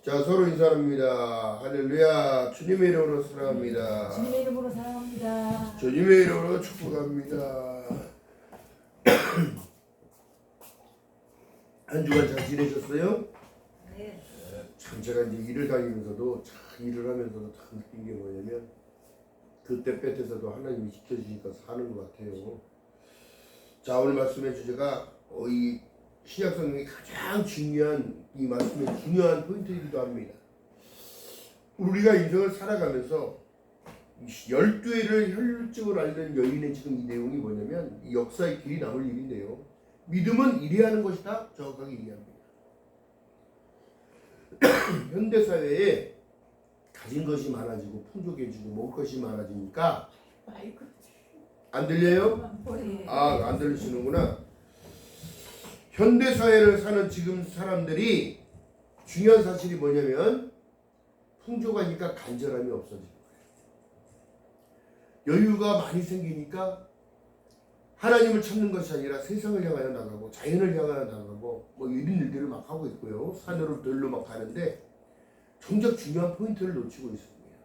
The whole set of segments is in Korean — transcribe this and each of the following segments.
자, 서로 인사합니다. 할렐루야. 주님의 이름으로 사랑합니다. 주님의 이름으로 사랑합니다. 주님의 이름으로 축복합니다. 한 주간 잘 지내셨어요? 네. 참 제가 이제 일을 다니면서도 참 일을 하면서도 참 느낀 게 뭐냐면 그때 뺏에서도 하나님이 지켜주시니까 사는 것 같아요. 자, 오늘 말씀의 주제가 이 신약 성경의 가장 중요한 이 말씀의 중요한 포인트이기도 합니다. 우리가 인생을 살아가면서 12회를 혈육적으로 앓는 여인의 지금 이 내용이 뭐냐면 이 역사의 길이 남을 일인데요. 믿음은 이래야 하는 것이다. 정확하게 얘기합니다. 현대사회에 가진 것이 많아지고 풍족해지고 먹을 것이 많아지니까 안 들려요? 아, 안 들리시는구나. 현대사회를 사는 지금 사람들이 중요한 사실이 뭐냐면 풍족하니까 간절함이 없어지는 거예요. 여유가 많이 생기니까 하나님을 찾는 것이 아니라 세상을 향하여 나가고 자연을 향하여 나가고 뭐 이런 일들을 막 하고 있고요. 산으로 들로 막 가는데 정작 중요한 포인트를 놓치고 있습니다.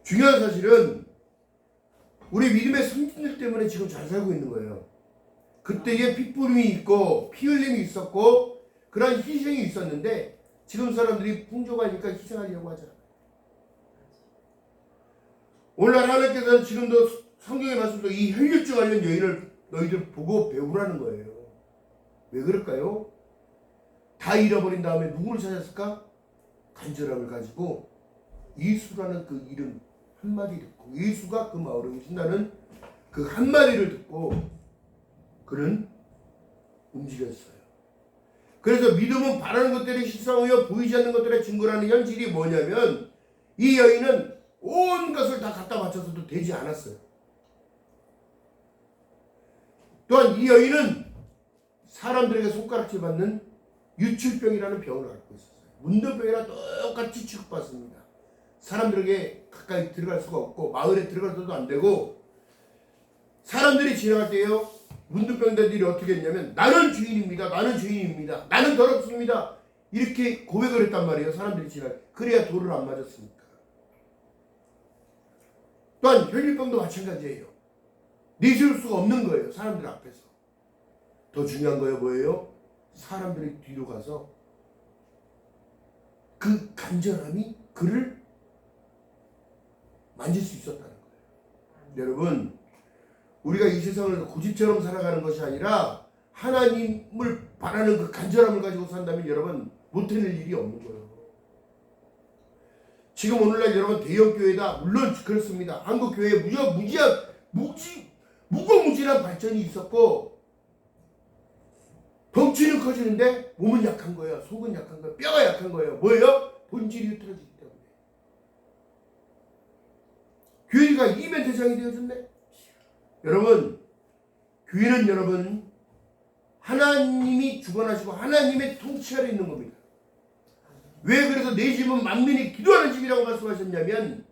중요한 사실은 우리 믿음의 성진들 때문에 지금 잘 살고 있는 거예요. 그때에 핏부림이 있고 피 흘림이 있었고 그런 희생이 있었는데 지금 사람들이 풍족하니까 희생하려고 하잖아요. 오늘날 하나님께서는 지금도 성경의 말씀도 이 혈육증 관련 여인을 너희들 보고 배우라는 거예요. 왜 그럴까요? 다 잃어버린 다음에 누구를 찾았을까? 간절함을 가지고 예수라는 그 이름 한마디 듣고 예수가 그 마을에 계신다는 그 한마디를 듣고 그는 움직였어요. 그래서 믿음은 바라는 것들이 실상이요 보이지 않는 것들의 증거라는 현실이 뭐냐면 이 여인은 온 것을 다 갖다 바쳐서도 되지 않았어요. 또한 이 여인은 사람들에게 손가락질 받는 유출병이라는 병을 앓고 있었어요. 문둥병이랑 똑같이 취급받습니다. 사람들에게 가까이 들어갈 수가 없고 마을에 들어가서도 안 되고 사람들이 지나갈 때요 문둥병자들이 어떻게 했냐면 나는 주인입니다. 나는 주인입니다. 나는 더럽습니다. 이렇게 고백을 했단 말이에요. 사람들이 지나갈 그래야 돌을 안 맞았으니까. 또한 혈류병도 마찬가지예요. 내세울 수가 없는 거예요. 사람들 앞에서. 더 중요한 거예요. 뭐예요? 사람들이 뒤로 가서 그 간절함이 그를 만질 수 있었다는 거예요. 여러분 우리가 이 세상을 고집처럼 살아가는 것이 아니라 하나님을 바라는 그 간절함을 가지고 산다면 여러분 못해낼 일이 없는 거예요. 지금 오늘날 여러분 대형교회다 물론 그렇습니다. 한국교회에 무궁무진한 발전이 있었고 덩치는 커지는데 몸은 약한 거예요. 속은 약한 거예요. 뼈가 약한 거예요. 뭐예요? 본질이 흐트러지기 때문에. 교회가 이벤트 대상이 되어졌네. 여러분 교회는 여러분 하나님이 주관하시고 하나님의 통치 아래 있는 겁니다. 왜 그래서 내 집은 만민이 기도하는 집이라고 말씀하셨냐면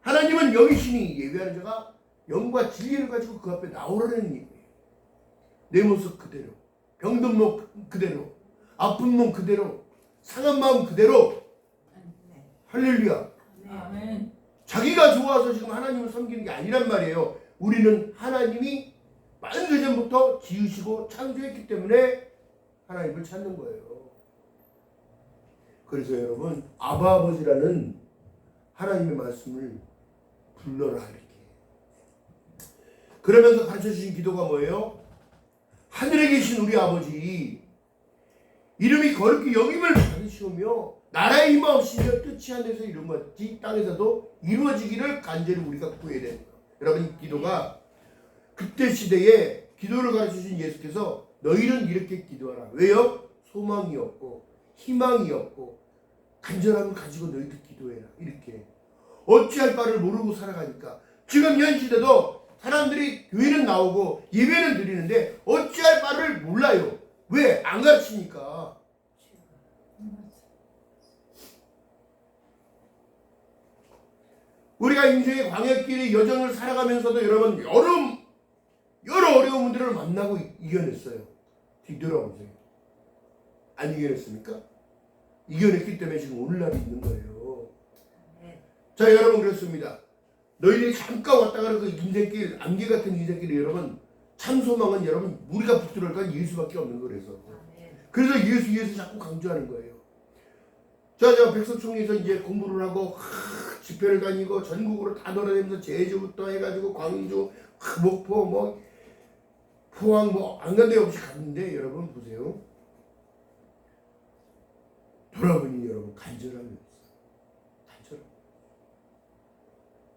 하나님은 영이시니 예배하는 자가 영과 진리를 가지고 그 앞에 나오라는 얘기예요. 내 모습 그대로 병든 몸 그대로 아픈 몸 그대로 상한 마음 그대로 할렐루야. 아멘. 자기가 좋아서 지금 하나님을 섬기는 게 아니란 말이에요. 우리는 하나님이 많은 예전부터 지으시고 창조했기 때문에 하나님을 찾는 거예요. 그래서 여러분 아바 아버지라는 하나님의 말씀을 불러라 이렇게. 그러면서 가르쳐주신 기도가 뭐예요? 하늘에 계신 우리 아버지 이름이 거룩히 여김을 받으시오며 나라의 임하옵시며 뜻이 하늘에서 이루어지 땅에서도 이루어지기를 간절히 우리가 구해야 되는 거예요. 여러분 이 기도가 그때 시대에 기도를 가르쳐주신 예수께서 너희는 이렇게 기도하라. 왜요? 소망이 없고 희망이 없고 간절함을 가지고 너희들 기도해라. 이렇게 어찌할 바를 모르고 살아가니까 지금 현 시대도 사람들이 교회는 나오고 예배는 드리는데 어찌할 바를 몰라요. 왜? 안 가르치니까. 우리가 인생의 광야길의 여정을 살아가면서도 여러분 여러 어려움들을 만나고 이겨냈어요. 뒤돌아보세요. 안 이겨냈습니까? 이겨냈기 때문에 지금 오늘날이 있는 거예요. 아멘. 자, 여러분 그렇습니다. 너희들이 잠깐 왔다 가는 그 인생길, 안개 같은 인생길이 여러분 참 소망은 여러분 우리가 붙들어갈 건 예수밖에 없는 거라서. 아멘. 그래서 예수 자꾸 강조하는 거예요. 자, 백석총리에서 이제 공부를 하고 집회를 다니고 전국으로 다 돌아다니면서 제주부터 해가지고 광주, 목포, 뭐 포항 뭐 안 간 데 없이 갔는데 여러분 보세요. 돌아보니 여러분 간절함이 없어요. 간절함.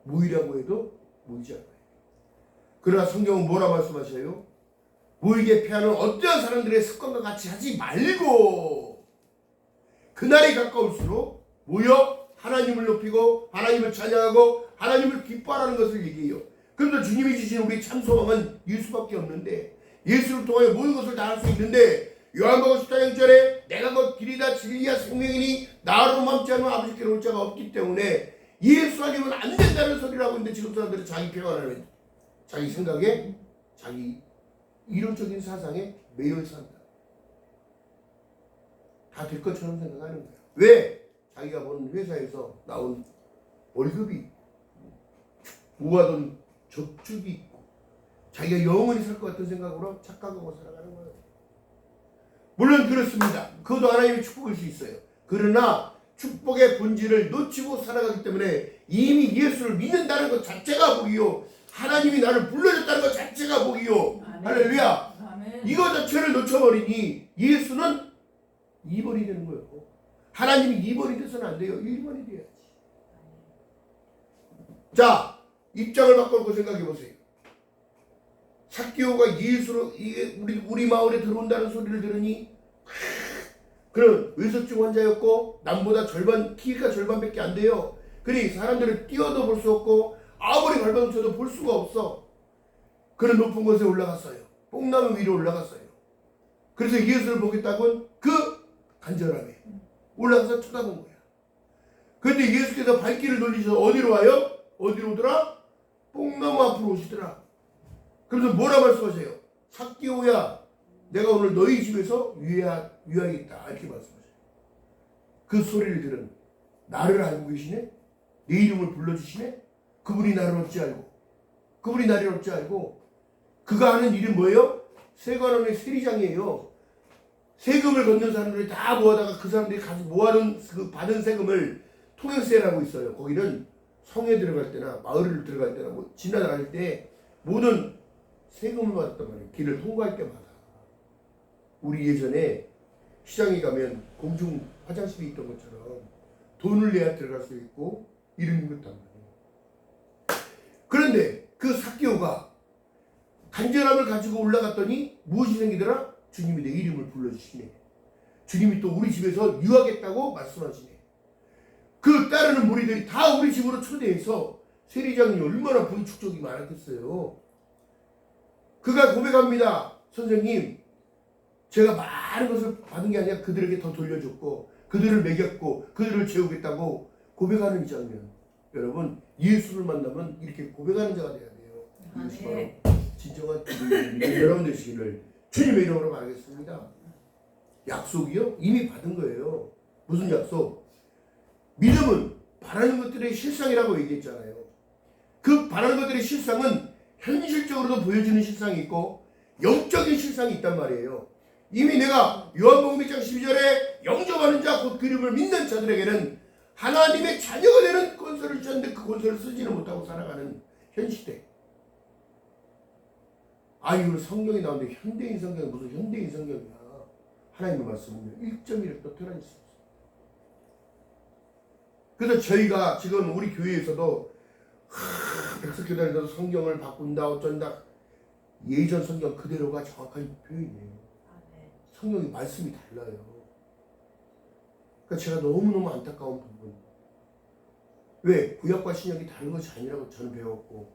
모이라고 해도 모이지 않아요. 그러나 성경은 뭐라 말씀하셔요? 모이게 피하는 어떠한 사람들의 습관과 같이 하지 말고 그날이 가까울수록 모여 하나님을 높이고 하나님을 찬양하고 하나님을 기뻐하라는 것을 얘기해요. 그런데 주님이 주신 우리 참 소망은 예수밖에 없는데 예수를 통하여 모든 것을 다 할 수 있는데 요한복음 14장 6절에 내가 곧 길이다 진리야 생명이니 나로 맘지 않으면 아버지께로 올 자가 없기 때문에 예수 아니면 안 된다는 소리를 하고 있는데 지금 사람들은 자기 평안을 자기 생각에 자기 이론적인 사상에 매여 산다. 다 될 것처럼 생각하는 거야. 왜? 자기가 본 회사에서 나온 월급이 있고 모아둔 저축이 있고 자기가 영원히 살 것 같은 생각으로 착각하고 살아가는 거예요. 물론 그렇습니다. 그것도 하나님의 축복일 수 있어요. 그러나 축복의 본질을 놓치고 살아가기 때문에 이미 예수를 믿는다는 것 자체가 복이요. 하나님이 나를 불러줬다는 것 자체가 복이요. 아멘. 할렐루야. 아멘. 이거 자체를 놓쳐버리니 예수는 2번이 되는 거예요. 하나님이 2번이 돼서는 안 돼요. 1번이 돼야지. 자, 입장을 바꿔놓고 생각해 보세요. 삭개오가 예수로 우리 마을에 들어온다는 소리를 들으니 그런 의석증 환자였고 남보다 키가 절반밖에 안 돼요. 그러니 사람들을 뛰어도 볼 수 없고 아무리 발버둥쳐도 볼 수가 없어. 그런 높은 곳에 올라갔어요. 뽕나무 위로 올라갔어요. 그래서 예수를 보겠다고는 그 간절함에 올라가서 쳐다본 거야. 그런데 예수께서 발길을 돌리셔서 어디로 와요? 어디로 오더라? 뽕나무 앞으로 오시더라. 그래서 뭐라 말씀하세요? 삭개오야, 내가 오늘 너희 집에서 유하겠다. 이렇게 말씀하세요. 그 소리를 들은 나를 알고 계시네? 내 이름을 불러주시네? 그분이 나를 어찌 알고 그분이 나를 어찌 알고 그가 하는 일은 뭐예요? 세관원의 세리장이에요. 세금을 걷는 사람들이 다 모아다가 그 사람들이 가서 모아둔 그 받은 세금을 통행세라고 있어요. 거기는 성에 들어갈 때나 마을을 들어갈 때나 뭐 지나다닐 때 모든 세금을 받았단 말이에요. 길을 통과할 때마다. 우리 예전에 시장에 가면 공중 화장실이 있던 것처럼 돈을 내야 들어갈 수 있고 이름이 있단 말이에요. 그런데 그 삭개오가 간절함을 가지고 올라갔더니 무엇이 생기더라? 주님이 내 이름을 불러주시네. 주님이 또 우리 집에서 유하겠다고 말씀하시네. 그 따르는 무리들이 다 우리 집으로 초대해서 세리장이 얼마나 부의 축적이 많았겠어요. 그가 고백합니다. 선생님, 제가 많은 것을 받은 게 아니라 그들에게 더 돌려줬고 그들을 먹였고 그들을 재우겠다고 고백하는 이 장면. 여러분, 예수를 만나면 이렇게 고백하는 자가 돼야 돼요. 이것이 바로 진정한 믿는 여러분 되시기를 주님의 이름으로 말하겠습니다. 약속이요? 이미 받은 거예요. 무슨 약속? 믿음은 바라는 것들의 실상이라고 얘기했잖아요. 그 바라는 것들의 실상은 현실적으로도 보여지는 실상이 있고 영적인 실상이 있단 말이에요. 이미 내가 요한복음 1장 12절에 영접하는 자 곧 그 이름을 믿는 자들에게는 하나님의 자녀가 되는 권세를 주셨는데 그 권세를 쓰지는 못하고 살아가는 현 시대. 이거 성경이 나오는데 현대인 성경이 무슨 현대인 성경이야. 하나님의 말씀은요 1.1도 틀어질 수 없어요. 그래서 저희가 지금 우리 교회에서도 백석교단에서 성경을 바꾼다 어쩐다 예전 성경 그대로가 정확한 표현이에요. 성경의 말씀이 달라요. 그러니까 제가 너무너무 안타까운 부분. 왜? 구약과 신약이 다른 것이 아니라고 저는 배웠고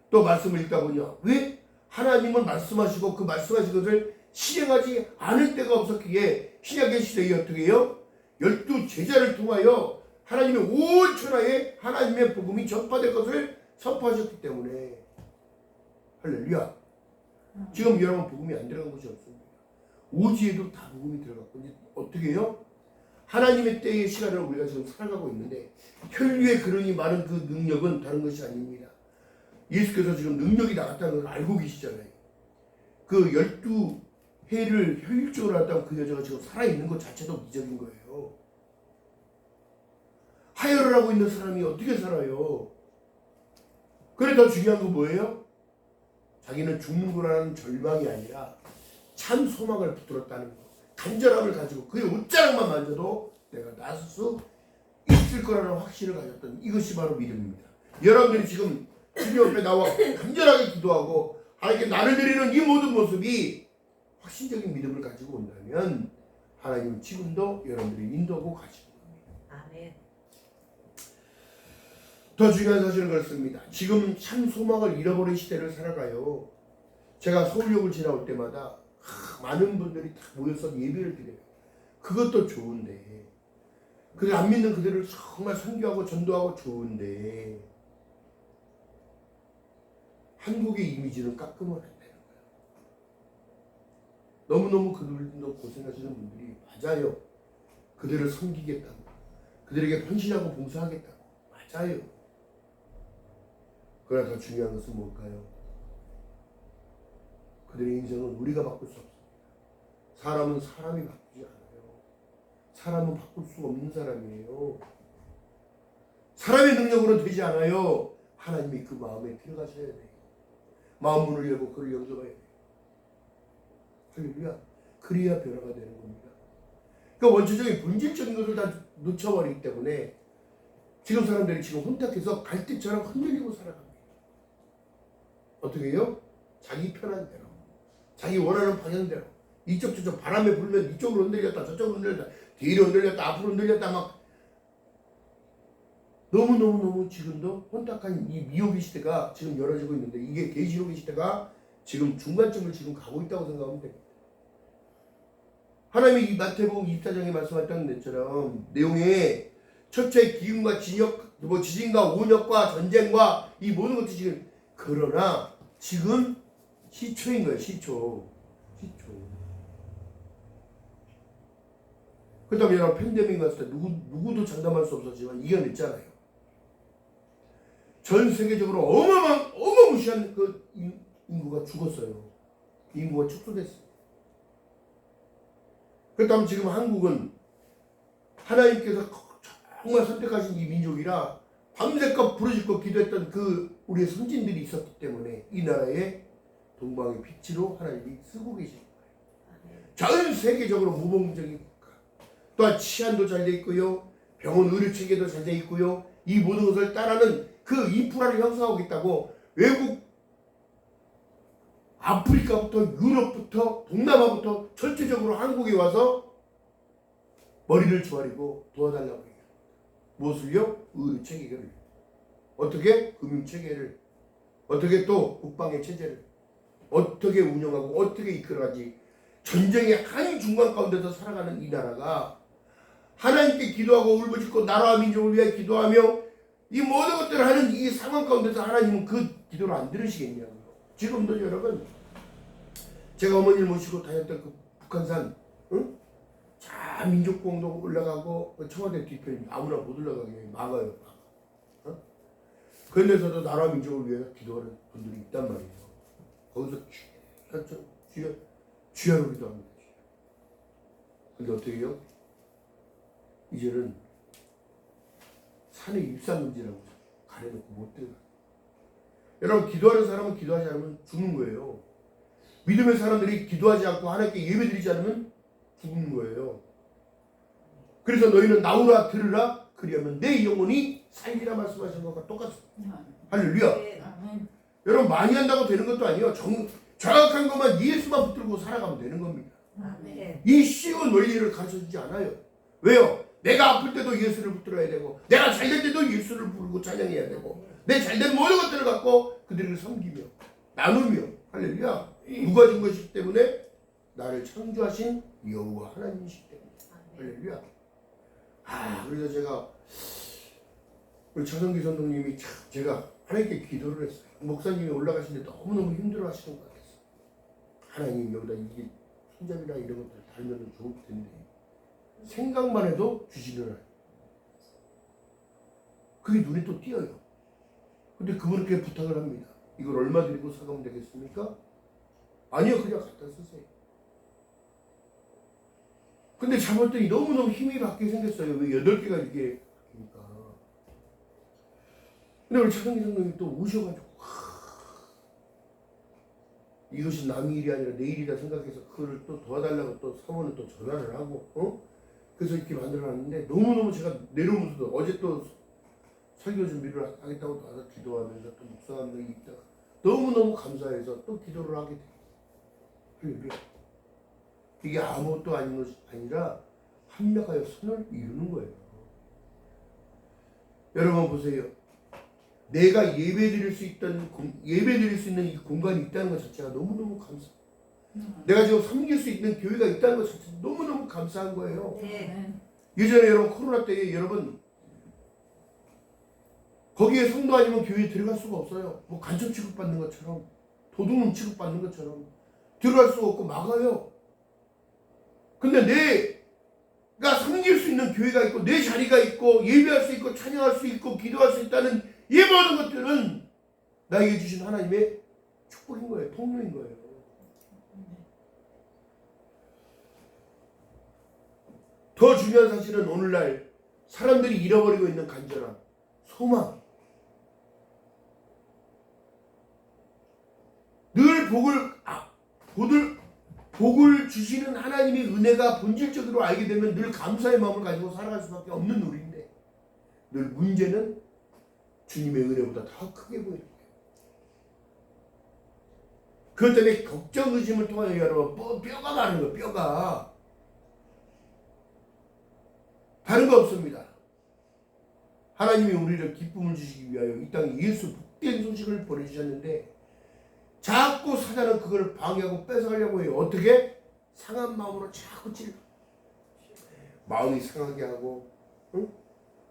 또 말씀을 읽다 보냐 왜? 하나님은 말씀하시고 그 말씀하신 것을 실행하지 않을 때가 없었기에 신약의 시대에 어떻게 해요? 12 제자를 통하여 하나님의 온 천하에 하나님의 복음이 전파될 것을 선포하셨기 때문에 할렐루야. 지금 여러분 복음이 안 들어간 것이 없습니다. 오지에도 다 복음이 들어갔고 이제 어떻게 해요? 하나님의 때의 시간을 우리가 지금 살아가고 있는데 혈류에 그러니 많은 그 능력은 다른 것이 아닙니다. 예수께서 지금 능력이 나갔다는 걸 알고 계시잖아요. 그 12해를 효율적으로 했다면 그 여자가 지금 살아있는 것 자체도 기적인 거예요. 하혈을 하고 있는 사람이 어떻게 살아요? 그래 더 중요한 건 뭐예요? 자기는 죽는구나라는 절망이 아니라 참 소망을 붙들었다는 거. 간절함을 가지고 그의 옷자락만 만져도 내가 나설 수 있을 거라는 확신을 가졌던 이것이 바로 믿음입니다. 여러분들이 지금 주님 앞에 나와 간절하게 기도하고 하나님께 나를 드리는 이 모든 모습이 확신적인 믿음을 가지고 온다면 하나님은 지금도 여러분들이 인도하고 가시는 겁니다. 아멘. 더 중요한 사실은 그렇습니다. 지금 참 소망을 잃어버린 시대를 살아가요. 제가 서울역을 지나올 때마다 많은 분들이 다 모여서 예배를 드려요. 그것도 좋은데 그들 안 믿는 그들을 정말 선교하고 전도하고 좋은데 한국의 이미지는 깎으면 안 되는 거예요. 너무너무 그들도 고생하시는 분들이 맞아요. 그들을 섬기겠다고 그들에게 헌신하고 봉사하겠다고 맞아요. 그러나 더 중요한 것은 뭘까요? 그들의 인생은 우리가 바꿀 수 없습니다. 사람은 사람이 바꾸지 않아요. 사람은 바꿀 수 없는 사람이에요. 사람의 능력으로는 되지 않아요. 하나님이 그 마음에 들어가셔야 돼요. 마음 문을 열고 그를 영접해야 돼요. 할렐루야. 그래야 변화가 되는 겁니다. 그러니까 원초적인 본질적인 것을 다 놓쳐버리기 때문에 지금 사람들이 지금 혼탁해서 갈대처럼 흔들리고 살아갑니다. 어떻게 해요? 자기 편한 대로 자기 원하는 방향대로 이쪽 저쪽 바람에 불면 이쪽으로 흔들렸다 저쪽으로 흔들렸다 뒤로 흔들렸다 앞으로 흔들렸다 막 너무너무 지금도 혼탁한 이 미혹의 시대가 지금 열어지고 있는데 이게 계시록의 시대가 지금 중간쯤을 지금 가고 있다고 생각하면 됩니다. 하나님이 이 마태복음 24장에 말씀하셨던 것처럼 내용에 첫째 기근과 지진과 온역과 전쟁과 이 모든 것들이 지금 그러나 지금 시초인 거예요. 시초. 그 다음에 여러분 팬데믹 왔을 때 누구도 장담할 수 없었지만 이겨냈잖아요. 전 세계적으로 어마무시한 그 인구가 죽었어요. 인구가 축소됐어요. 그렇다면 지금 한국은 하나님께서 정말 선택하신 이 민족이라 밤새껏 부르짖고 기도했던 그 우리의 선진들이 있었기 때문에 이 나라에 동방의 빛으로 하나님이 쓰고 계신 거예요. 전 세계적으로 무봉적인 국가, 또한 치안도 잘 돼 있고요, 병원 의료 체계도 잘 돼 있고요, 이 모든 것을 따르는 그 인프라를 형성하고 있다고 외국 아프리카부터 유럽부터 동남아부터 전체적으로 한국에 와서 머리를 조아리고 도와달라고 해요. 무엇을요? 의료 체계를. 어떻게? 금융 체계를. 어떻게 또 국방의 체제를. 어떻게 운영하고 어떻게 이끌어가지. 전쟁의 한 중간 가운데서 살아가는 이 나라가 하나님께 기도하고 울부짖고 나라와 민족을 위해 기도하며 이 모든 것들을 하는 이 상황 가운데서 하나님은 그 기도를 안 들으시겠냐고요. 지금도 여러분 제가 어머니를 모시고 다녔던 그 북한산 자 민족공동 올라가고 청와대 뒤편 아무나 못 올라가게 막아요. 그런 데서도 나라와 민족을 위해 기도하는 분들이 있단 말이에요. 거기서 주야로 기도합니다. 근데 어떻게 해요? 이제는 산의 입상금지라고 가려놓고 못 들어가. 여러분 기도하는 사람은 기도하지 않으면 죽는 거예요. 믿음의 사람들이 기도하지 않고 하나님께 예배드리지 않으면 죽는 거예요. 그래서 너희는 나오라 들으라 그리하면 내 영혼이 살리라 말씀하신 것과 똑같습니다. 할렐루야. 여러분 많이 한다고 되는 것도 아니에요. 정확한 것만 예수만 붙들고 살아가면 되는 겁니다. 이 쉬운 원리를 가르쳐주지 않아요. 왜요? 내가 아플 때도 예수를 붙들어야 되고 내가 잘될 때도 예수를 부르고 찬양해야 되고 내 잘된 모든 것들을 갖고 그들을 섬기며 나누며 할렐루야. 누가 준 것이기 때문에 나를 창조하신 여호와 하나님이시기 때문에 할렐루야. 그래서 제가 우리 차성기 선생님이 참 제가 하나님께 기도를 했어요. 목사님이 올라가시는데 너무너무 힘들어 하시는 것 같았어요. 하나님 여기다 이게 손잡이나 이런 것들 달면 좋을 텐데 생각만 해도 주시는 하나님. 그게 눈에 또 띄어요. 근데 그분께 부탁을 합니다. 이걸 얼마 드리고 사가면 되겠습니까? 아니요, 그냥 갖다 쓰세요. 근데 잡았더니 너무너무 힘이 받게 생겼어요. 왜 8개가 이렇게 바뀌니까. 근데 우리 차성기 성령님이 또 오셔가지고 이것이 남의 일이 아니라 내 일이다 생각해서 그걸 또 도와달라고 또 사모는 또 전화를 하고 그래서 이렇게 만들어놨는데 너무너무 제가 내려오면서도 어제 또 설교 준비를 하겠다고 와서 기도하면서 또 묵상하면서 있다가 너무너무 감사해서 또 기도를 하게 돼요. 할렐루야. 이게 아무것도 아닌 것이 아니라 합력하여 선을 이루는 거예요. 여러분 보세요. 내가 예배드릴 수 있는 이 공간이 있다는 것 자체가 너무너무 감사해요. 내가 지금 섬길 수 있는 교회가 있다는 것 자체가 너무너무 감사한 거예요. 네. 예전에 여러분 코로나 때에 여러분 거기에 성도 아니면 교회에 들어갈 수가 없어요. 뭐 간첩 취급받는 것처럼 도둑놈 취급받는 것처럼 들어갈 수가 없고 막아요. 근데 내가 섬길 수 있는 교회가 있고 내 자리가 있고 예배할 수 있고 찬양할 수 있고 기도할 수 있다는 이 모든 것들은 나에게 주신 하나님의 축복인 거예요. 통로인 거예요. 더 중요한 사실은 오늘날 사람들이 잃어버리고 있는 간절함, 소망, 늘 복을 주시는 하나님의 은혜가 본질적으로 알게 되면 늘 감사의 마음을 가지고 살아갈 수밖에 없는 우리인데 늘 문제는 주님의 은혜보다 더 크게 보이는 거예요. 그것 때문에 걱정, 의심을 통하여 여러분 뼈가 마른 거예요. 뼈가. 다른 거 없습니다. 하나님이 우리를 기쁨을 주시기 위하여 이 땅에 예수 복된 소식을 보내주셨는데 자꾸 사단은 그걸 방해하고 뺏어가려고 해요. 어떻게? 상한 마음으로 자꾸 찔러. 마음이 상하게 하고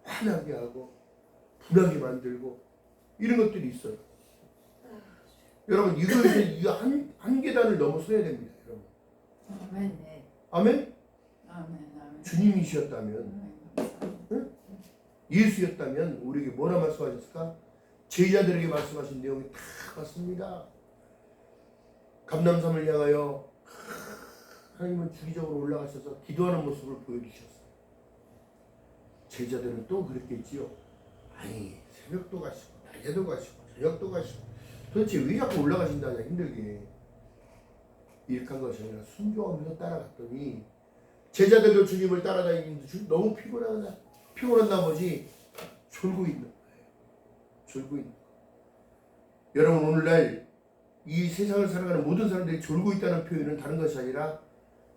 화나게 하고 분하게 만들고 이런 것들이 있어요. 여러분 이것은 이 한 계단을 넘어서야 됩니다. 여러분. 아멘. 네. 아멘? 아멘. 아멘. 주님이셨다면 예수였다면 우리에게 뭐라 말씀하셨을까? 제자들에게 말씀하신 내용이 다 같습니다. 감람산을 향하여 하나님은 주기적으로 올라가셔서 기도하는 모습을 보여주셨어요. 제자들은 또 그랬겠지요. 아니 새벽도 가시고 낮에도 가시고 저녁도 가시고 도대체 왜 자꾸 올라가신다냐 힘들게 이렇게 한 것이 아니라 순종하면서 따라갔더니 제자들도 주님을 따라다니는데 너무 피곤한 나머지 졸고 있는 거예요. 졸고 있는 거예요. 여러분 오늘날 이 세상을 살아가는 모든 사람들이 졸고 있다는 표현은 다른 것이 아니라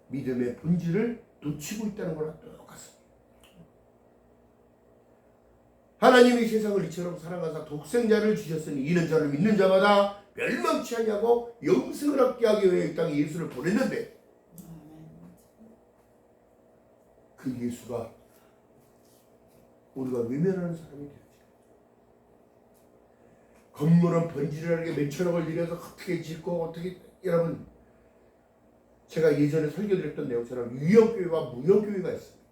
믿음의 본질을 놓치고 있다는 거랑 똑같습니다. 하나님이 세상을 이처럼 사랑하사 독생자를 주셨으니 이는 저를 믿는 자마다 멸망치 아니하고 영생을 얻게 하기 위해 이 땅에 예수를 보냈는데 그 예수가 우리가 외면하는 사람이 되었죠. 건물은 번지르르하게 몇천억을 들여서 어떻게 짓고 어떻게 여러분 제가 예전에 설교드렸던 내용처럼 유형교회와 무형교회가 있습니다.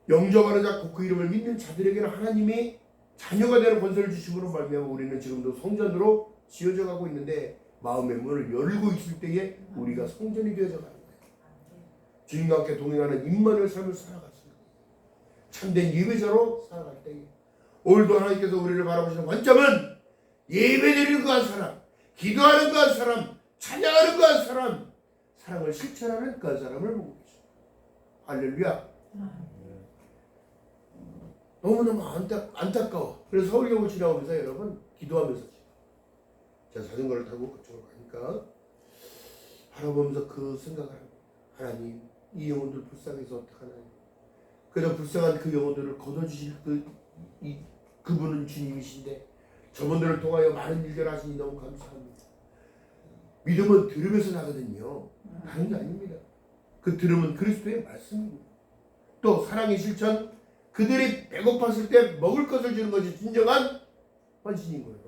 영접하는 자 곧 그 이름을 믿는 자들에게는 하나님이 자녀가 되는 권세를 주심으로 말미암아 우리는 지금도 성전으로 지어져 가고 있는데 마음의 문을 열고 있을 때에 우리가 성전이 되어져 가는 거예요. 주님과 함께 동행하는 임마누엘 삶을 살아갔습니다. 참된 예배자로 살아갈 때에 오늘도 하나님께서 우리를 바라보시는 관점은 예배드리는 그 한 사람, 기도하는 그 한 사람, 찬양하는 그 한 사람, 사랑을 실천하는 그 한 사람을 보고 계십니다. 할렐루야. 너무너무 안타까워. 그래서 서울역을 지나오면서 여러분 기도하면서 제가 자전거를 타고 그쪽으로 가니까 바라보면서 그 생각을 합니다. 하나님 이 영혼들 불쌍해서 어떡하나요? 그저 불쌍한 그 영혼들을 거둬주실 그분은 주님이신데 저분들을 통하여 많은 일들 하시니 너무 감사합니다. 믿음은 들으면서 나거든요. 다른 게 아닙니다. 그 들음은 그리스도의 말씀입니다. 또 사랑의 실천, 그들이 배고팠을 때 먹을 것을 주는 것이 진정한 헌신인 거예요.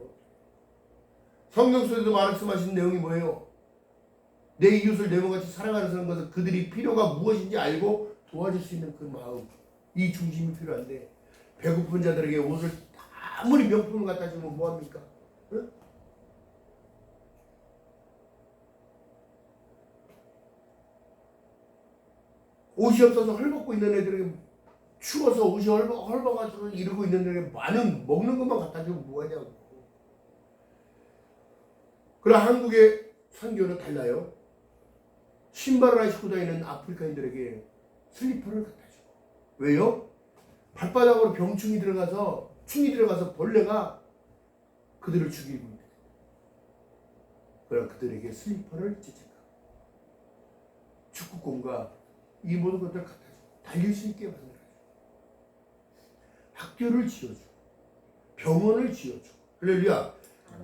성경 속에도 말씀하신 내용이 뭐예요? 내 이웃을 내 몸같이 사랑하는 것은 그들이 필요가 무엇인지 알고 도와줄 수 있는 그 마음, 이 중심이 필요한데 배고픈 자들에게 옷을 아무리 명품을 갖다 주면 뭐합니까? 응? 옷이 없어서 헐벗고 있는 애들에게 추워서 옷이 헐벗어가지고 이러고 있는 애들에게 많은 먹는 것만 갖다 주면 뭐하냐고. 그럼 한국의 선교는 달라요. 신발을 안 신고 다니는 아프리카인들에게 슬리퍼를 갖다 주고. 왜요? 발바닥으로 병충이 들어가서 충이 들어가서 벌레가 그들을 죽이고 있는. 그럼 그들에게 슬리퍼를 제작하고 축구공과 이 모든 것들을 갖다 주고 달릴 수 있게 만들어주고 학교를 지어주고 병원을 지어주고 할렐루야.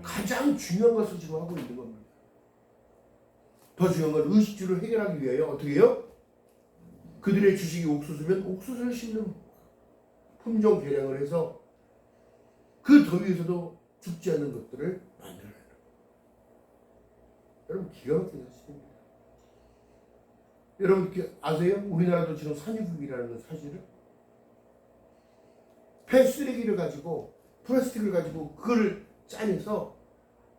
가장 중요한 것을 지금 하고 있는 겁니다. 더 중요한 건 의식주를 해결하기 위하여 어떻게 해요? 그들의 주식이 옥수수면 옥수수를 심는 품종 개량을 해서 그 더위에서도 죽지 않는 것들을 만들어내는 거예요. 여러분 기가 막힌 사실입니다. 여러분 아세요? 우리나라도 지금 산유국이라는 사실을 폐쓰레기를 가지고 플라스틱을 가지고 그걸 짜내서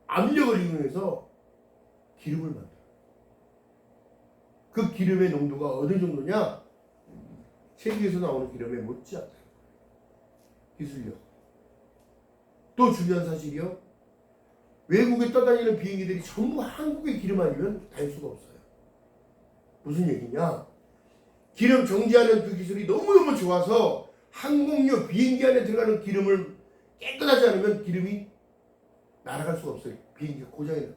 압력을 이용해서 기름을 만들어요. 그 기름의 농도가 어느 정도냐? 세계에서 나오는 기름에 못지않다. 기술력. 또 중요한 사실이요. 외국에 떠다니는 비행기들이 전부 한국의 기름 아니면 다닐 수가 없어요. 무슨 얘기냐? 기름 정지하는 그 기술이 너무너무 좋아서 항공료 비행기 안에 들어가는 기름을 깨끗하지 않으면 기름이 날아갈 수가 없어요. 비행기가 고장이 나요.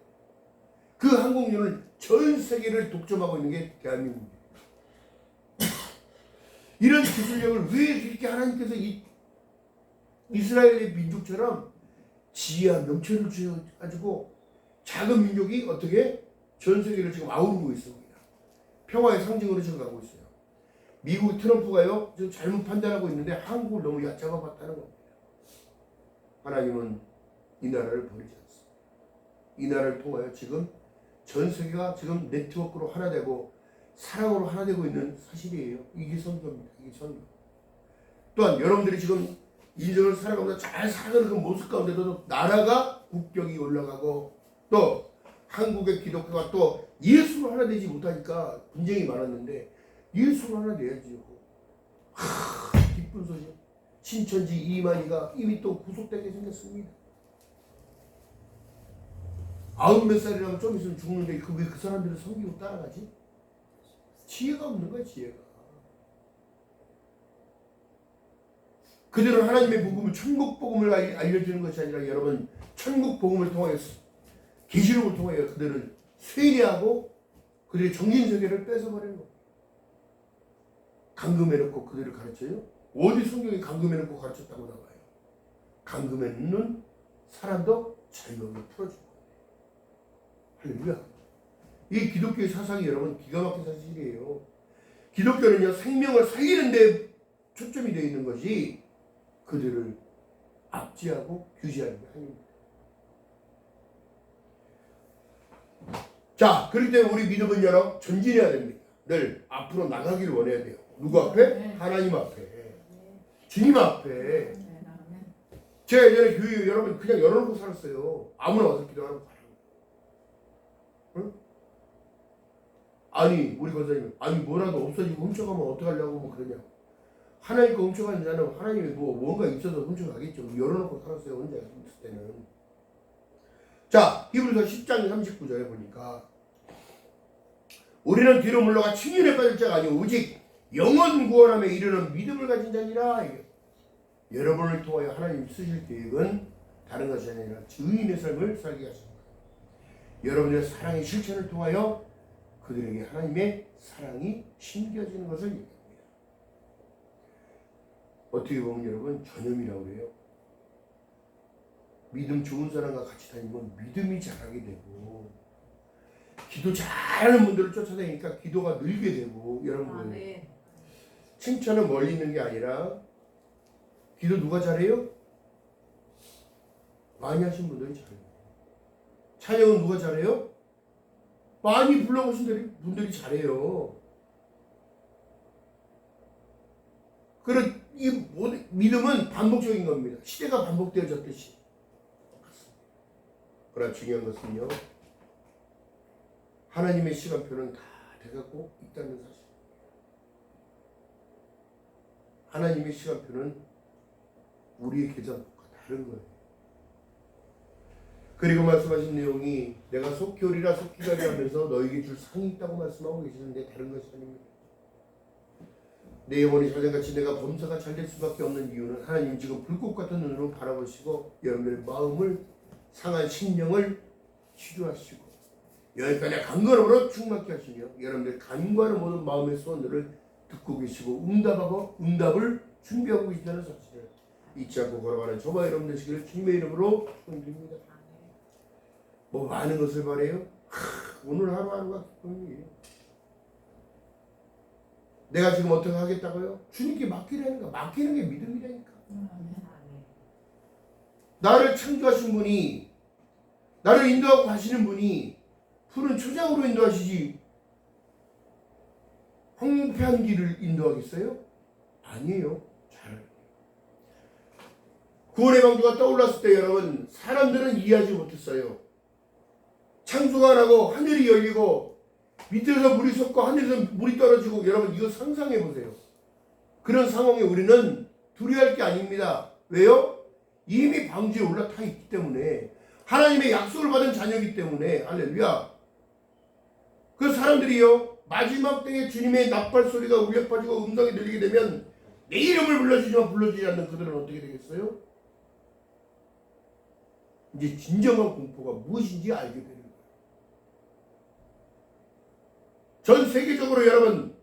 그 항공료를 전 세계를 독점하고 있는 게 대한민국입니다. 이런 기술력을 왜 이렇게 하나님께서 이스라엘의 민족처럼 지혜와 명철을 주셔가지고 작은 민족이 어떻게 전 세계를 지금 아우르고 있습니다. 평화의 상징으로 지금 가고 있어요. 미국 트럼프가요 지금 잘못 판단하고 있는데 한국을 너무 얕잡아 봤다는 겁니다. 하나님은 이 나라를 버리지 않습니다. 이 나라를 통하여 지금 전 세계가 지금 네트워크로 하나 되고 사랑으로 하나 되고 있는 사실이에요. 이게 선교입니다. 이게 선교. 또한 여러분들이 지금 인생을 살아가면서 잘 살아가는 그 모습 가운데도 나라가 국격이 올라가고 또 한국의 기독교가 또 예수로 하나 되지 못하니까 분쟁이 많았는데 예수로 하나 돼야지요. 기쁜 소식. 신천지 이만희가 이미 또 구속되게 생겼습니다. 90몇 살이라면 좀 있으면 죽는데 왜 그 사람들을 섬기고 따라가지? 지혜가 없는 거야, 지혜가. 그들은 하나님의 복음을 천국 복음을 알려주는 것이 아니라 여러분 천국 복음을 통하여 계시록을 통하여 그들을 쇠뇌하고 그들의 정신세계를 뺏어버리는 겁니다. 감금해놓고 그들을 가르쳐요? 어디 성경에 감금해놓고 가르쳤다고 나와요? 감금해놓는 사람도 자유하게 풀어주고. 할렐루야. 이 기독교의 사상이 여러분 기가 막힌 사실이에요. 기독교는요 생명을 살리는 데 초점이 되어 있는 것이 그들을 압제하고 규제하는 게 아닙니다. 자, 그렇기 때문에 우리 믿음은 여러분 전진해야 됩니다. 늘 앞으로 나가기를 원해야 돼요. 누구 앞에? 하나님 앞에. 주님 앞에. 제가 예전에 교회 여러분 그냥 열어놓고 살았어요. 아무나 와서 기도하는 거. 응? 아니 우리 권사님 아니 뭐라도 없어지고 훔쳐가면 어떡하려고 뭐 그러냐. 하나님 거 훔쳐가는 자는 하나님이 뭔가 있어서 훔쳐가겠죠. 열어놓고 살았어요. 혼자 있을 때는. 자, 히브리서 10장 39절에 보니까 우리는 뒤로 물러가 친윤에 빠질 자가 아니고 오직 영원 구원함에 이르는 믿음을 가진 자니라. 여러분을 통하여 하나님 쓰실 계획은 다른 것이 아니라 증인의 삶을 살게 하십니다. 여러분의 사랑의 실천을 통하여 그들에게 하나님의 사랑이 심겨지는 것을 얘기합니다. 어떻게 보면 여러분 전염이라고 해요. 믿음 좋은 사람과 같이 다니면 믿음이 자라게 되고 기도 잘하는 분들을 쫓아다니니까 기도가 늘게 되고 여러분 칭찬은 멀리 있는 게 아니라 기도 누가 잘해요? 많이 하신 분들이 잘해요. 찬양은 누가 잘해요? 많이 불러보신 분들이 잘해요. 그런 이 믿음은 반복적인 겁니다. 시대가 반복되어졌듯이. 그러나 중요한 것은요, 하나님의 시간표는 다 돼갖고 있다는 사실. 하나님의 시간표는 우리의 계산과 다른 거예요. 그리고 말씀하신 내용이 내가 속히 오리라 속히 가리 하면서 너에게 줄 상이 있다고 말씀하고 계시는데 다른 것이 아닙니다. 내 영혼이 자전같이 내가 범사가 잘 될 수밖에 없는 이유는 하나님 지금 불꽃 같은 눈으로 바라보시고 여러분의 마음을 상한 심령을 치료하시고 여기까지 간과함으로 충만케 하시며 여러분들 간과하는 모든 마음의 소원들을 듣고 계시고 응답을 준비하고 계시다는 사실을 잊지 않고 걸어가는 저와 여러분 되시기를 주님의 이름으로 축원드립니다. 뭐 많은 것을 바래요? 오늘 하루하루가 기쁨이에요. 내가 지금 어떻게 하겠다고요? 주님께 맡기라니까. 맡기는 게 믿음이라니까. 나를 창조하신 분이, 나를 인도하고 가시는 분이 푸른 초장으로 인도하시지 황폐한 길을 인도하겠어요? 아니에요. 잘. 구원의 방주가 떠올랐을 때 여러분, 사람들은 이해하지 못했어요. 창조가 나고 하늘이 열리고 밑에서 물이 솟고 하늘에서 물이 떨어지고, 여러분 이거 상상해 보세요. 그런 상황에 우리는 두려워할 게 아닙니다. 왜요? 이미 방주에 올라타 있기 때문에, 하나님의 약속을 받은 자녀이기 때문에. 할렐루야. 그 사람들이요, 마지막 때에 주님의 나팔 소리가 울려 퍼지고 음성이 들리게 되면 내 이름을 불러주지만 불러주지 않는 그들은 어떻게 되겠어요? 이제 진정한 공포가 무엇인지 알게 되는 거예요. 전 세계적으로 여러분,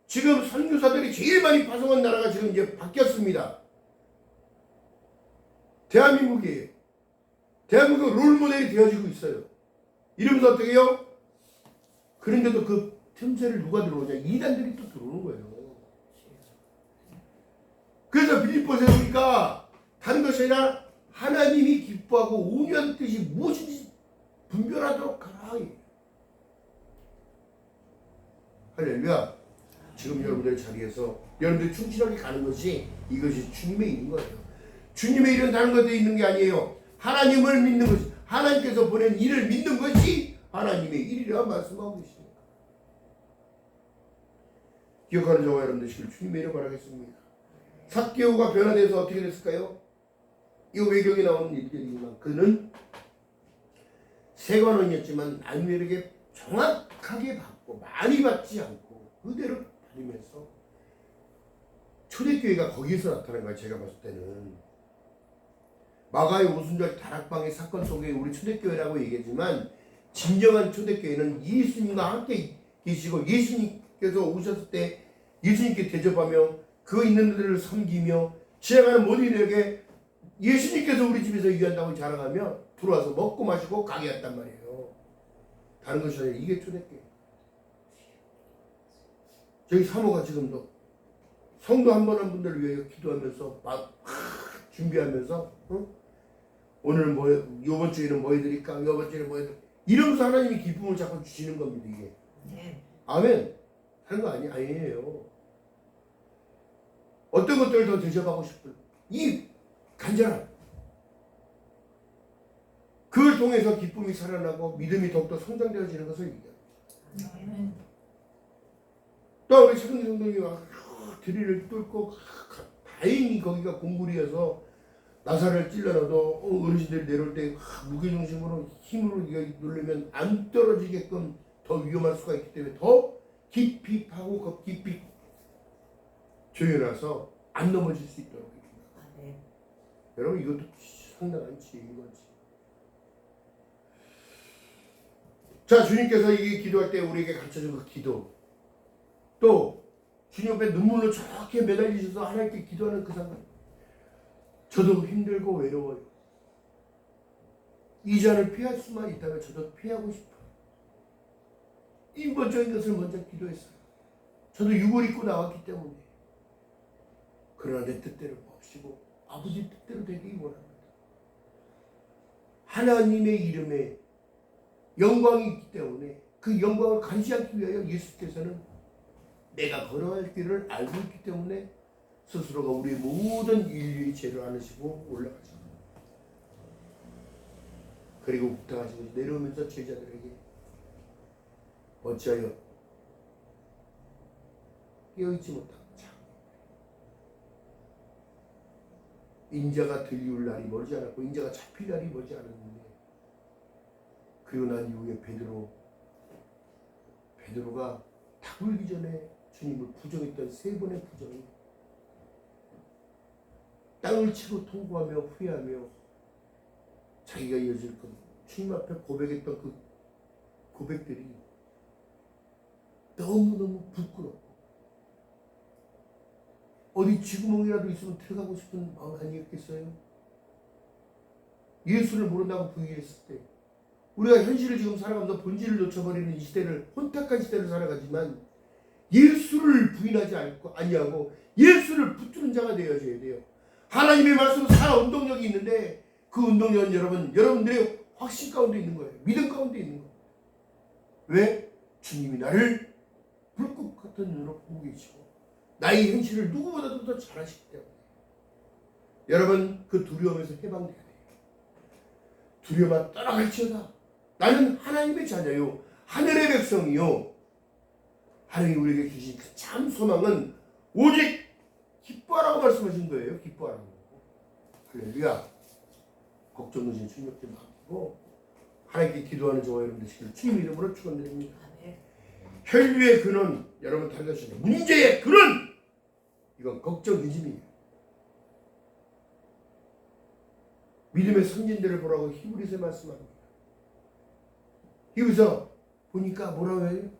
지금 선교사들이 제일 많이 파송한 나라가 지금 이제 바뀌었습니다. 대한민국이에요. 대한민국 롤모델이 되어지고 있어요. 이러면서 어떻게 해요? 그런데도 그 틈새를 누가 들어오냐? 이단들이 또 들어오는 거예요. 그래서 빌립보에서 우리가 다른 것이 아니라 하나님이 기뻐하고 온유한 뜻이 무엇인지 분별하도록 하라. 할렐루야. 지금 여러분들 자리에서 여러분들이 충실하게 가는 것이, 이것이 주님의 일인 거예요. 주님의 일은 다른 것에 있는 게 아니에요. 하나님을 믿는 것이, 하나님께서 보낸 일을 믿는 것이 하나님의 일이라 말씀하고 계십니다. 기억하는 저와 여러분 되시길 주님의 이름 바라겠습니다. 삭개오가 변화돼서 어떻게 됐을까요? 이 외경에 나오는 일들이지만 그는 세관원이었지만 남들에게 정확하게 받고 많이 받지 않고 그대로 받으면서 초대교회가 거기서 나타난 거예요. 제가 봤을 때는 마가의 오순절 다락방의 사건 속에 우리 초대교회라고 얘기하지만, 진정한 초대교회는 예수님과 함께 계시고 예수님께서 오셨을 때 예수님께 대접하며 그 있는 데를 섬기며 지나가는 모든 이들에게 예수님께서 우리 집에서 일한다고 자랑하며 들어와서 먹고 마시고 가게 했단 말이에요. 다른 것이 아니라 이게 초대교회. 저희 사모가 지금도 성도 한 번 한 분들을 위해 기도하면서 막 준비하면서 오늘 뭐, 요번 주에는 뭐 해드릴까, 요번 주에는 뭐 해드릴까, 이러면서 하나님이 기쁨을 자꾸 주시는 겁니다. 이게. 네. 아멘. 하는 거 아니에요. 어떤 것들을 더 대접하고 싶은 이 간절함, 그걸 통해서 기쁨이 살아나고 믿음이 더욱더 성장되어지는 것을 얘기합니다. 또 우리 차근기 성도님이 드릴을 뚫고 다행히 거기가 공굴이어서 나사를 찔러놔도 어르신들이 내려올 때 무게중심으로 힘으로 누르면 안 떨어지게끔 더 위험할 수가 있기 때문에 더 깊이 파고 깊이 조여놔서 안 넘어질 수 있도록 해줍니다. 여러분 이것도 상당한 지혜인 거지. 자, 주님께서 이게 기도할 때 우리에게 가르쳐준 그 기도, 또 주님 앞에 눈물로 저렇게 매달리셔서 하나님께 기도하는 그 상황, 저도 힘들고 외로워요. 이 잔을 피할 수만 있다면 저도 피하고 싶어요. 인본적인 것을 먼저 기도했어요. 저도 육을 입고 나왔기 때문에. 그러나 내 뜻대로 봅시고 아버지 뜻대로 되기 원합니다. 하나님의 이름에 영광이 있기 때문에 그 영광을 가리지 않기 위하여 예수께서는 내가 걸어갈 길을 알고 있기 때문에 스스로가 우리의 모든 인류의 죄를 안으시고 올라가셨습니다. 그리고 국타하시고 내려오면서 제자들에게 어찌하여 깨어있지 못하고 인자가 들리울 날이 멀지 않았고 인자가 잡힐 날이 멀지 않았는데, 그리고 난 이후에 베드로가 타불기 전에 주님을 부정했던 세 번의 부정이 땅을 치고 통고하며 후회하며 자기가 이어질 것 주님 앞에 고백했던 그 고백들이 너무너무 부끄럽고 어디 쥐구멍이라도 있으면 들어가고 싶은 마음 아니었겠어요? 예수를 모른다고 부인했을 때 우리가 현실을 지금 살아가면서 본질을 놓쳐버리는 이 시대를, 혼탁한 시대를 살아가지만 예수를 부인하지 아니하고 예수를 붙드는 자가 되어져야 돼요. 하나님의 말씀은 살아 운동력이 있는데 그 운동력은 여러분들의 확신 가운데 있는 거예요. 믿음 가운데 있는 거예요. 왜? 주님이 나를 불꽃 같은 눈으로 보고 계시고 나의 현실을 누구보다도 더 잘 아시기 때문에 여러분 그 두려움에서 해방돼야 돼요. 두려움아 떠나갈지어다. 나는 하나님의 자녀요 하늘의 백성이요. 하나님이 우리에게 주신 그 참 소망은 오직 기뻐하라고 말씀하신 거예요. 기뻐하라고. 할렐루야. 걱정 의심 충격지 마시고 하나님께 기도하는 저와 여러분 되시길 주님 이름으로 축원드립니다. 혈류의 근원 여러분 다른 것이 아니라 문제의 근원, 이건 걱정 의심이에요. 믿음의 선진들을 보라고 히브리서에 말씀합니다. 히브리서 보니까 뭐라고 해요?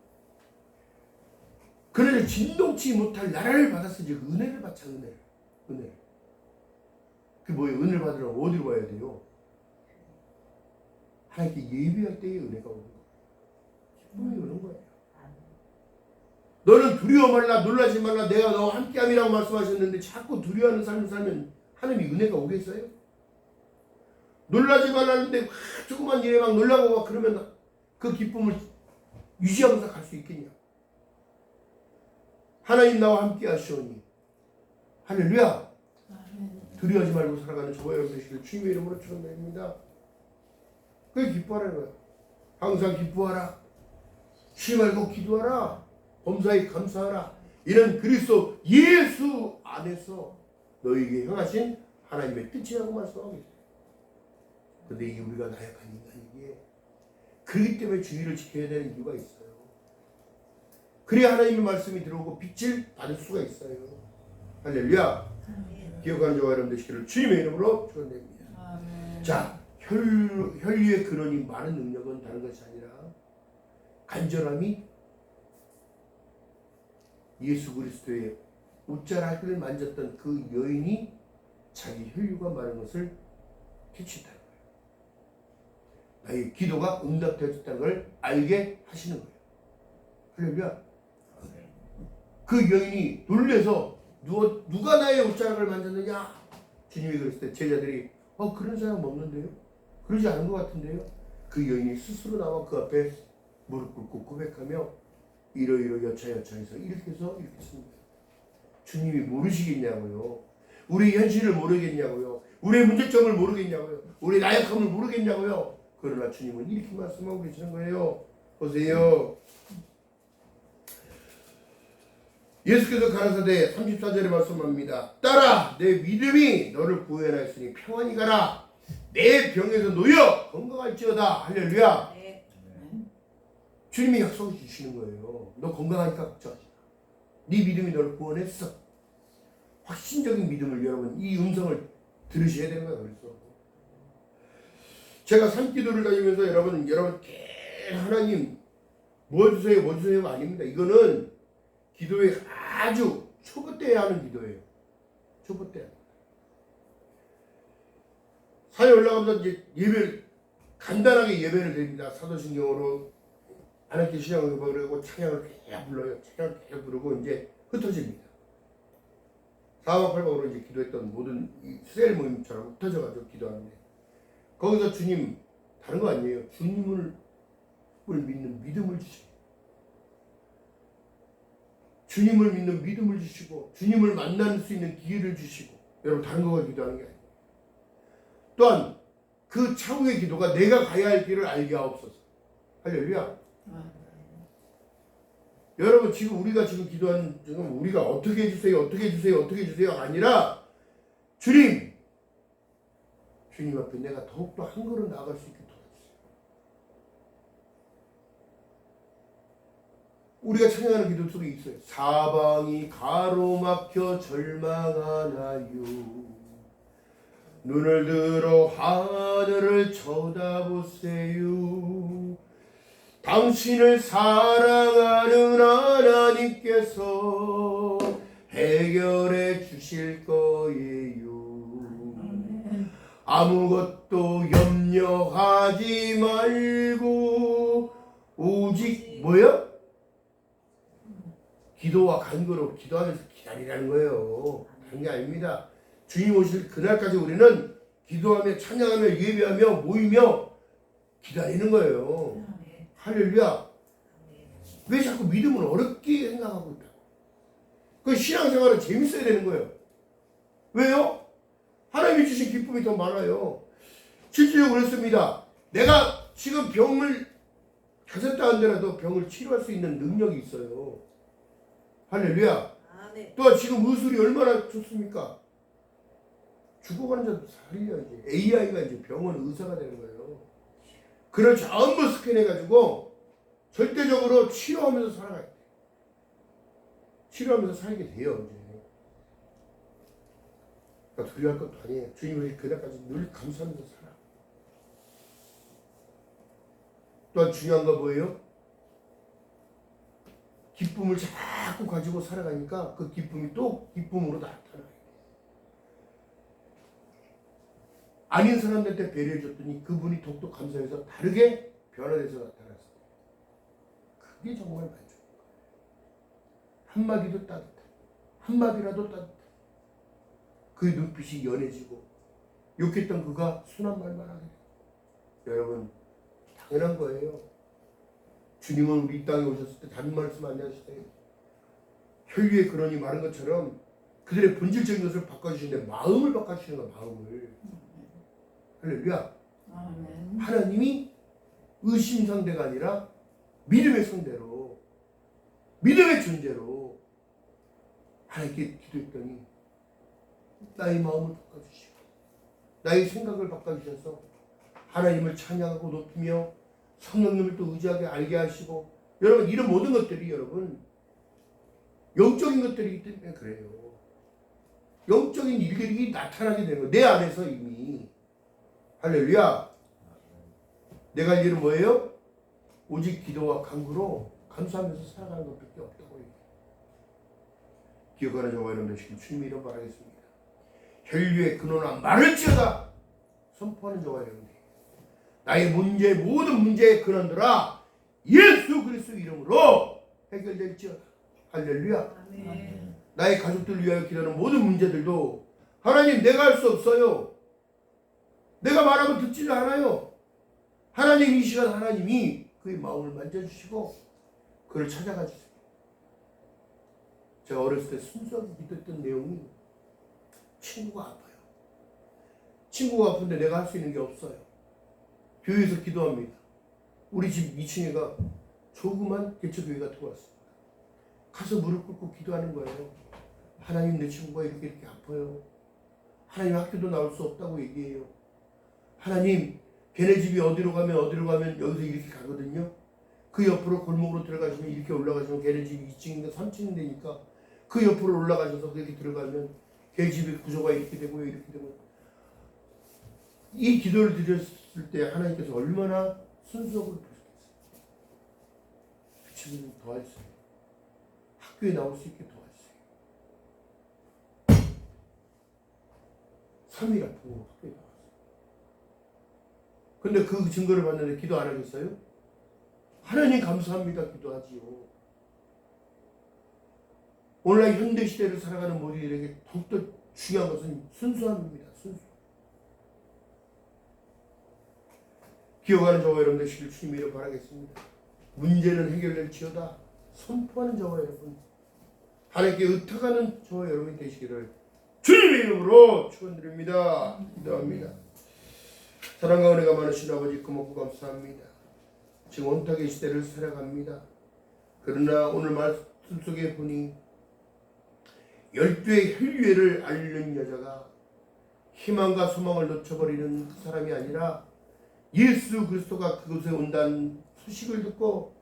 그를 진동치 못할 나라를 받았으니 은혜를 받자. 은혜. 그게 뭐예요? 은혜를 받으려면 어디로 가야 돼요? 하나님께 예배할 때의 은혜가 오는 거예요. 기쁨이 오는 거예요. 너는 두려워 말라, 놀라지 말라, 내가 너와 함께함이라고 말씀하셨는데 자꾸 두려워하는 삶을 살면 하나님이 은혜가 오겠어요? 놀라지 말라는데 조그만 일에 막 놀라고 막 그러면 그 기쁨을 유지하면서 갈 수 있겠냐? 하나님 나와 함께 하시오니 할렐루야. 두려워하지 말고 살아가는 저와 여러분 되시길 주님의 이름으로 축원드립니다. 그게 기뻐하라는 거야. 항상 기뻐하라. 쉬지 말고 기도하라. 범사에 감사하라. 이런 그리스도 예수 안에서 너에게 향하신 하나님의 뜻이라고 말씀하고 있어요. 근데 이게 우리가 나약한 인간이기에 그렇기 때문에 주의를 지켜야 되는 이유가 있어요. 그래야 하나님의 말씀이 들어오고 빛을 받을 수가 있어요. 할렐루야. 기억하는 저와 여러분 되시기를 주님의 이름으로 축원드립니다. 자, 혈류의 근원이 많은 능력은 다른 것이 아니라 간절함이 예수 그리스도의 옷자락을 만졌던 그 여인이 자기 혈류가 많은 것을 캐치했다는 거예요. 나의 기도가 응답되었다는 걸 알게 하시는 거예요. 할렐루야. 그 여인이 놀래서 누가 나의 옷자락을 만졌느냐? 주님이 그랬을 때 제자들이 그런 사람 없는데요? 그러지 않은 것 같은데요? 그 여인이 스스로 나와 그 앞에 무릎 꿇고 고백하며 이러이러 여차여차해서 이렇게 해서 이렇게 했습니다. 주님이 모르시겠냐고요? 우리 현실을 모르겠냐고요? 우리의 문제점을 모르겠냐고요? 우리의 나약함을 모르겠냐고요? 그러나 주님은 이렇게 말씀하고 계시는 거예요. 보세요. 예수께서 가라사대 34절에 말씀합니다. 딸아, 내 믿음이 너를 구원하였으니 평안히 가라. 내 병에서 놓여 건강할지어다. 할렐루야. 네. 주님이 약속을 주시는 거예요. 너 건강하니까 걱정하지 마. 네 믿음이 너를 구원했어. 확신적인 믿음을 여러분 이 음성을 들으셔야 되는 거예요. 그래서 제가 산기도를 다니면서 여러분 하나님 뭐 주세요 아닙니다. 이거는 기도의 아주 초보 때 하는 기도예요. 초보 때. 산에 올라가면서 이제 예배를 간단하게 예배를 드립니다. 사도신경으로 하나님께 신앙을 그리고 찬양을 계속 불러요. 찬양을 계속 부르고 이제 흩어집니다. 사방팔방으로 이제 기도했던 모든 이 스레일 모임처럼 흩어져가지고 기도하는데 거기서 주님 다른 거 아니에요. 주님을 주님을 믿는 믿음을 주시고 주님을 믿는 믿음을 주시고 주님을 만날 수 있는 기회를 주시고 여러분 다른 거가 기도하는 게 아니에요. 또한 그 차후의 기도가 내가 가야 할 길을 알게 하옵소서. 할렐루야. 여러분 지금 우리가 지금 기도하는 지금 우리가 어떻게 해주세요 어떻게 해주세요 어떻게 해주세요 아니라 주님 앞에 내가 더욱더 한 걸음 나아갈 수 있게 도와주세요. 우리가 찬양하는 기도 속에 있어요. 사방이 가로막혀 절망하나요 눈을 들어 하늘을 쳐다보세요. 당신을 사랑하는 하나님께서 해결해 주실 거예요. 아무것도 염려하지 말고 오직 뭐요? 기도와 간구로 기도하면서 기다리라는 거예요. 다른 게 아닙니다. 주님 오실 그날까지 우리는 기도하며 찬양하며 예배하며 모이며 기다리는 거예요. 할렐루야. 왜 자꾸 믿음을 어렵게 생각하고 있다? 그 신앙생활은 재밌어야 되는 거예요. 왜요? 하나님이 주신 기쁨이 더 많아요. 실질적으로 그렇습니다. 내가 지금 병을 가졌다 한데라도 병을 치료할 수 있는 능력이 있어요. 할렐루야. 또 지금 의술이 얼마나 좋습니까? 죽어가는 자도 살려야지. AI가 이제 병원 의사가 되는 거예요. 그걸 전부 스캔해가지고 절대적으로 치료하면서 살아가야 돼. 치료하면서 살게 돼요. 이제. 그러니까 두려워할 것도 아니에요. 주님을 그날까지 늘 감사하면서 살아. 또한 중요한 건 뭐예요? 기쁨을 자꾸 가지고 살아가니까 그 기쁨이 또 기쁨으로 나타나요. 아닌 사람들한테 배려해줬더니 그분이 더욱더 감사해서 다르게 변화돼서 나타났어요. 그게 정말 만족인 거예요. 한마디도 따뜻해. 한마디라도 따뜻해. 그 눈빛이 연해지고 욕했던 그가 순한 말만 하게 돼요. 여러분 당연한 거예요. 주님은 우리 이 땅에 오셨을 때 다른 말씀 안 하시대요. 혈류의 근원이 많은 것처럼 그들의 본질적인 것을 바꿔주시는데 마음을 바꿔주시는 거야. 마음을. 할렐루야. 아멘. 하나님이 의심 상대가 아니라 믿음의 상대로 믿음의 존재로 하나님께 기도했더니 나의 마음을 바꿔주시고 나의 생각을 바꿔주셔서 하나님을 찬양하고 높이며 성령님을 또 의지하게 알게 하시고 여러분 이런 모든 것들이 여러분 영적인 것들이기 때문에 그래요. 영적인 일들이 나타나게 되는 거예요. 내 안에서 이미. 할렐루야. 내가 할 일은 뭐예요? 오직 기도와 간구로 감사하면서 살아가는 것밖에 없다고 얘기해요. 기억하는 저와 여러분 되시길 주님이 이런 바라겠습니다. 혈류의 근원아 말을지어다 선포하는 저와 여러분 나의 문제 모든 문제의 근원들아 예수 그리스도 이름으로 해결될지어다. 할렐루야. 아멘. 나의 가족들 위하여 기도하는 모든 문제들도 하나님 내가 할 수 없어요. 내가 말하면 듣지를 않아요. 하나님 이 시간 하나님이 그의 마음을 만져주시고 그를 찾아가 주세요. 제가 어렸을 때 순수하게 믿었던 내용이 친구가 아파요. 친구가 아픈데 내가 할 수 있는 게 없어요. 교회에서 기도합니다. 우리 집 2층에가 조그만 개척교회 같은 거 왔습니다. 가서 무릎 꿇고 기도하는 거예요. 하나님 내 친구가 이렇게 아파요. 하나님 학교도 나올 수 없다고 얘기해요. 하나님 걔네 집이 어디로 가면 여기서 이렇게 가거든요. 그 옆으로 골목으로 들어가시면 이렇게 올라가시면 걔네 집이 2층인가 3층인데니까 그 옆으로 올라가셔서 그렇게 들어가면 걔 집의 구조가 이렇게 되고요. 이렇게 되고요. 이 기도를 드렸을 때 하나님께서 얼마나 순수하고 보셨겠어요. 그 친구를 도와주세요. 학교에 나올 수 있게 도와주세요. 3일 아프고 학교에 나왔어요. 근데 그 증거를 봤는데 기도 안 하겠어요? 하나님 감사합니다. 기도하지요. 오늘날 현대시대를 살아가는 모두들에게 더욱더 중요한 것은 순수함입니다. 순수. 기억하는 저와 여러분 되시길 주님 이름 바라겠습니다. 문제는 해결될지어다 선포하는 저와 여러분, 하나님께 의탁하는 저와 여러분이 되시기를 주님의 이름으로 축원드립니다. 기도합니다. 사랑과 은혜가 많으신 아버지 고맙고 감사합니다. 지금 온탁의 시대를 살아갑니다. 그러나 오늘 말씀 속에 보니 12의 혈류회를 알리는 여자가 희망과 소망을 놓쳐버리는 그 사람이 아니라 예수 그리스도가 그곳에 온다는 소식을 듣고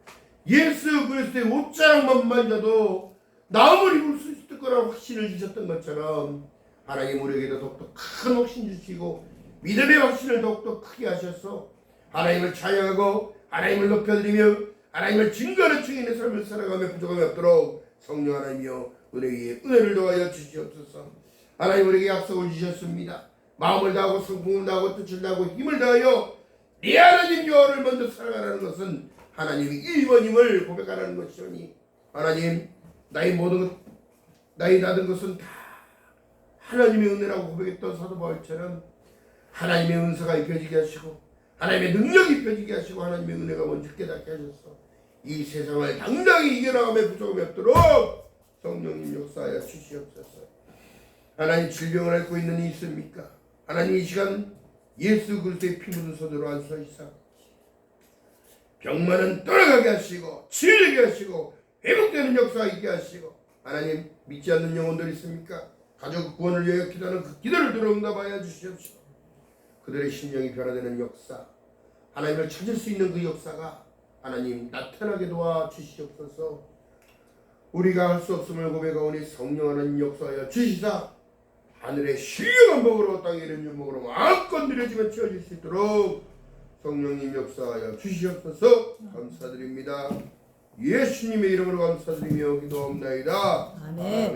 예수 그리스도의 옷자락만 만져도 나음을 입을 수 있을 거라는 확신을 주셨던 것처럼 하나님 우리에게도 더욱더 큰 확신 주시고 믿음의 확신을 더욱더 크게 하셔서 하나님을 찬양하고 하나님을 높여드리며 하나님을 증거하는 증인의 삶을 살아가며 부족함이 없도록 성령 하나님이여 은혜 위에 은혜를 더하여 주시옵소서. 하나님 우리에게 약속을 주셨습니다. 마음을 다하고 성품을 다하고 뜻을 다하고 힘을 다하여 네 하나님 여호와를 먼저 사랑하라는 것은 하나님이 1번임을 고백하라는 것이오니 하나님 나의 모든 것 나의 나든 것은 다 하나님의 은혜라고 고백했던 사도 바울처럼 하나님의 은사가 입혀지게 하시고 하나님의 능력이 입혀지게 하시고 하나님의 은혜가 먼저 깨닫게 하셔서 이 세상을 당당히 이겨나가며 부족함이 없도록 성령님 역사하여 주시옵소서. 하나님 질병을 앓고 있는 이 있습니까? 하나님 이 시간 예수 그리스도의 피 묻은 손으로 안수하시사 병만은 떠나가게 하시고 치유되게 하시고 회복되는 역사 있게 하시고 하나님 믿지 않는 영혼들 있습니까? 가족 구원을 위하여 기도하는 그 기도를 들어 응답하여 주시옵시고 그들의 심령이 변화되는 역사 하나님을 찾을 수 있는 그 역사가 하나님 나타나게 도와 주시옵소서. 우리가 할 수 없음을 고백하오니 성령 하나님 역사하여 주시사 하늘의 신령한 복으로 땅의 이름 유목으로 마음껏 누려지며 채워질 수 있도록 성령님 역사하여 주시옵소서. 감사드립니다. 예수님의 이름으로 감사드리며 기도합니다. 아멘. 아멘.